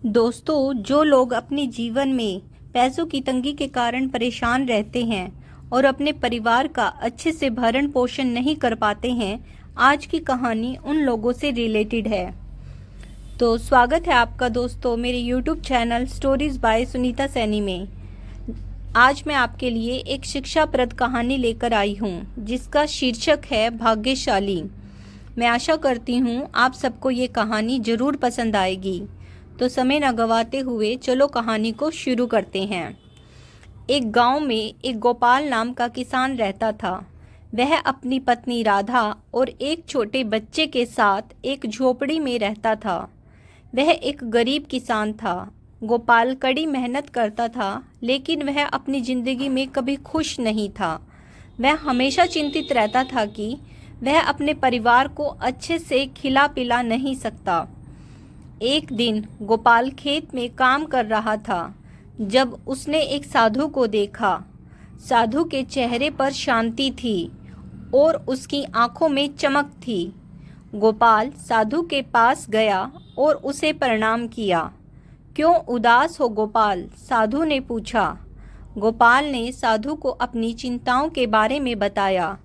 दोस्तों, जो लोग अपने जीवन में पैसों की तंगी के कारण परेशान रहते हैं और अपने परिवार का अच्छे से भरण पोषण नहीं कर पाते हैं, आज की कहानी उन लोगों से रिलेटेड है। तो स्वागत है आपका दोस्तों मेरे YouTube channel stories bye Sunita Saini में। आज मैं आपके लिए एक शिक्षाप्रद कहानी लेकर आई हूँ जिसका शीर्षक है भाग्यशाली। मैं आशा करती हूँ आप सबको ये कहानी ज़रूर पसंद आएगी। तो समय न गवाते हुए चलो कहानी को शुरू करते हैं। एक गांव में एक गोपाल नाम का किसान रहता था। वह अपनी पत्नी राधा और एक छोटे बच्चे के साथ एक झोपड़ी में रहता था। वह एक गरीब किसान था। गोपाल कड़ी मेहनत करता था, लेकिन वह अपनी ज़िंदगी में कभी खुश नहीं था। वह हमेशा चिंतित रहता था कि वह अपने परिवार को अच्छे से खिला पिला नहीं सकता। एक दिन गोपाल खेत में काम कर रहा था जब उसने एक साधु को देखा। साधु के चेहरे पर शांति थी और उसकी आंखों में चमक थी। गोपाल साधु के पास गया और उसे प्रणाम किया। क्यों उदास हो गोपाल? साधु ने पूछा। गोपाल ने साधु को अपनी चिंताओं के बारे में बताया।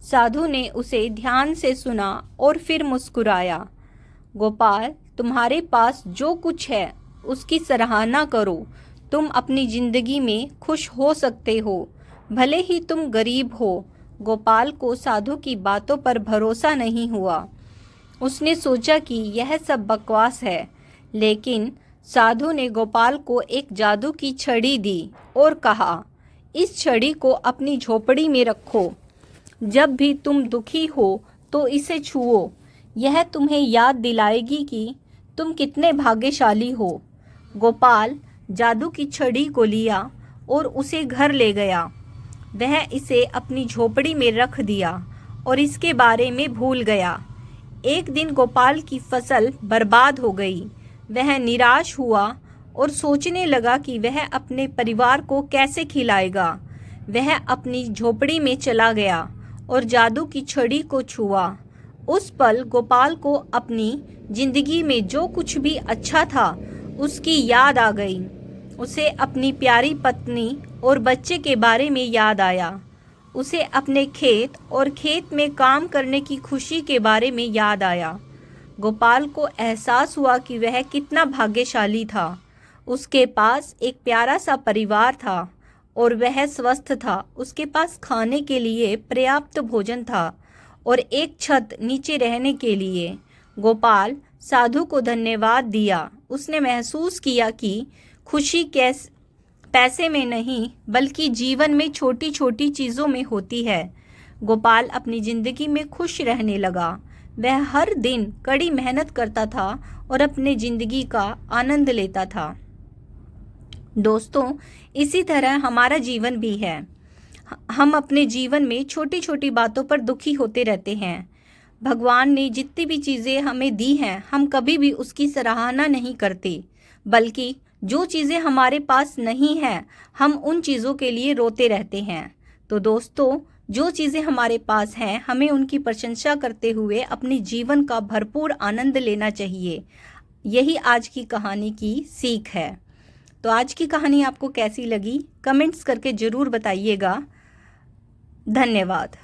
साधु ने उसे ध्यान से सुना और फिर मुस्कुराया। गोपाल, तुम्हारे पास जो कुछ है उसकी सराहना करो। तुम अपनी जिंदगी में खुश हो सकते हो, भले ही तुम गरीब हो। गोपाल को साधु की बातों पर भरोसा नहीं हुआ। उसने सोचा कि यह सब बकवास है, लेकिन साधु ने गोपाल को एक जादू की छड़ी दी और कहा, इस छड़ी को अपनी झोपड़ी में रखो। जब भी तुम दुखी हो तो इसे छुओ। यह तुम्हें याद दिलाएगी कि तुम कितने भाग्यशाली हो। गोपाल जादू की छड़ी को लिया और उसे घर ले गया। वह इसे अपनी झोपड़ी में रख दिया और इसके बारे में भूल गया। एक दिन गोपाल की फसल बर्बाद हो गई। वह निराश हुआ और सोचने लगा कि वह अपने परिवार को कैसे खिलाएगा। वह अपनी झोपड़ी में चला गया और जादू की छड़ी को छुआ। उस पल गोपाल को अपनी जिंदगी में जो कुछ भी अच्छा था उसकी याद आ गई। उसे अपनी प्यारी पत्नी और बच्चे के बारे में याद आया। उसे अपने खेत और खेत में काम करने की खुशी के बारे में याद आया। गोपाल को एहसास हुआ कि वह कितना भाग्यशाली था। उसके पास एक प्यारा सा परिवार था और वह स्वस्थ था। उसके पास खाने के लिए पर्याप्त भोजन था और एक छत नीचे रहने के लिए। गोपाल साधु को धन्यवाद दिया। उसने महसूस किया कि खुशी पैसे में नहीं बल्कि जीवन में छोटी छोटी चीज़ों में होती है। गोपाल अपनी ज़िंदगी में खुश रहने लगा। वह हर दिन कड़ी मेहनत करता था और अपने ज़िंदगी का आनंद लेता था। दोस्तों, इसी तरह हमारा जीवन भी है। हम अपने जीवन में छोटी छोटी बातों पर दुखी होते रहते हैं। भगवान ने जितनी भी चीज़ें हमें दी हैं, हम कभी भी उसकी सराहना नहीं करते, बल्कि जो चीज़ें हमारे पास नहीं हैं, हम उन चीज़ों के लिए रोते रहते हैं। तो दोस्तों, जो चीज़ें हमारे पास हैं, हमें उनकी प्रशंसा करते हुए अपने जीवन का भरपूर आनंद लेना चाहिए। यही आज की कहानी की सीख है। तो आज की कहानी आपको कैसी लगी, कमेंट्स करके ज़रूर बताइएगा। धन्यवाद।